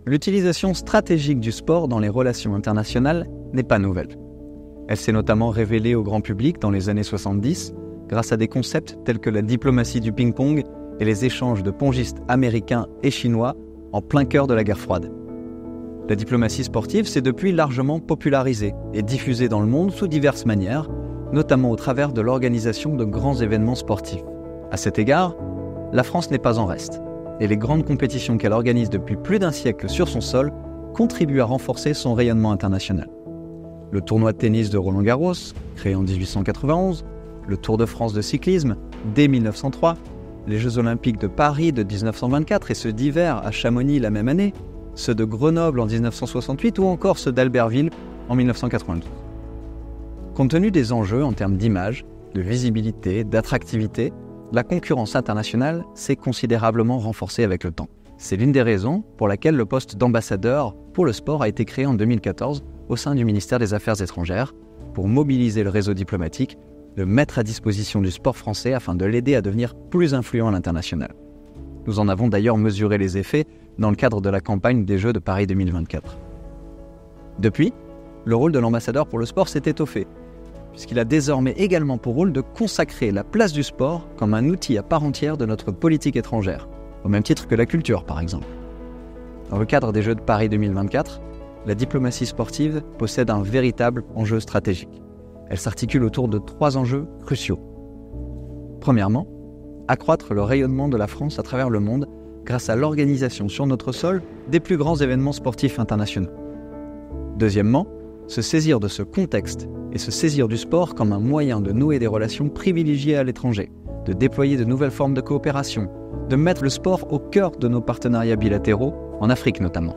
L'utilisation stratégique du sport dans les relations internationales n'est pas nouvelle. Elle s'est notamment révélée au grand public dans les années 70 grâce à des concepts tels que la diplomatie du ping-pong et les échanges de pongistes américains et chinois en plein cœur de la guerre froide. La diplomatie sportive s'est depuis largement popularisée et diffusée dans le monde sous diverses manières, notamment au travers de l'organisation de grands événements sportifs. À cet égard, la France n'est pas en reste, et les grandes compétitions qu'elle organise depuis plus d'un siècle sur son sol contribuent à renforcer son rayonnement international. Le tournoi de tennis de Roland-Garros, créé en 1891, le Tour de France de cyclisme, dès 1903, les Jeux Olympiques de Paris de 1924 et ceux d'hiver à Chamonix la même année, ceux de Grenoble en 1968 ou encore ceux d'Albertville en 1992. Compte tenu des enjeux en termes d'image, de visibilité, d'attractivité, la concurrence internationale s'est considérablement renforcée avec le temps. C'est l'une des raisons pour laquelle le poste d'ambassadeur pour le sport a été créé en 2014 au sein du ministère des Affaires étrangères pour mobiliser le réseau diplomatique, le mettre à disposition du sport français afin de l'aider à devenir plus influent à l'international. Nous en avons d'ailleurs mesuré les effets dans le cadre de la campagne des Jeux de Paris 2024. Depuis, le rôle de l'ambassadeur pour le sport s'est étoffé, puisqu'il a désormais également pour rôle de consacrer la place du sport comme un outil à part entière de notre politique étrangère, au même titre que la culture par exemple. Dans le cadre des Jeux de Paris 2024, la diplomatie sportive possède un véritable enjeu stratégique. Elle s'articule autour de 3 enjeux cruciaux. Premièrement, accroître le rayonnement de la France à travers le monde grâce à l'organisation sur notre sol des plus grands événements sportifs internationaux. Deuxièmement, se saisir de ce contexte et se saisir du sport comme un moyen de nouer des relations privilégiées à l'étranger, de déployer de nouvelles formes de coopération, de mettre le sport au cœur de nos partenariats bilatéraux, en Afrique notamment.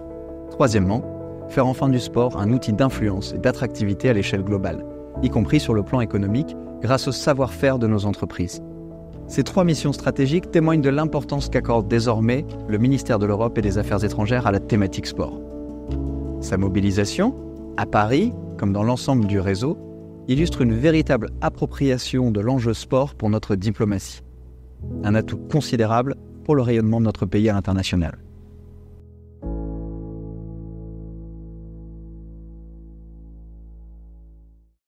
Troisièmement, faire enfin du sport un outil d'influence et d'attractivité à l'échelle globale, y compris sur le plan économique, grâce au savoir-faire de nos entreprises. Ces 3 missions stratégiques témoignent de l'importance qu'accorde désormais le ministère de l'Europe et des Affaires étrangères à la thématique sport. Sa mobilisation, à Paris, comme dans l'ensemble du réseau, illustre une véritable appropriation de l'enjeu sport pour notre diplomatie. Un atout considérable pour le rayonnement de notre pays à l'international.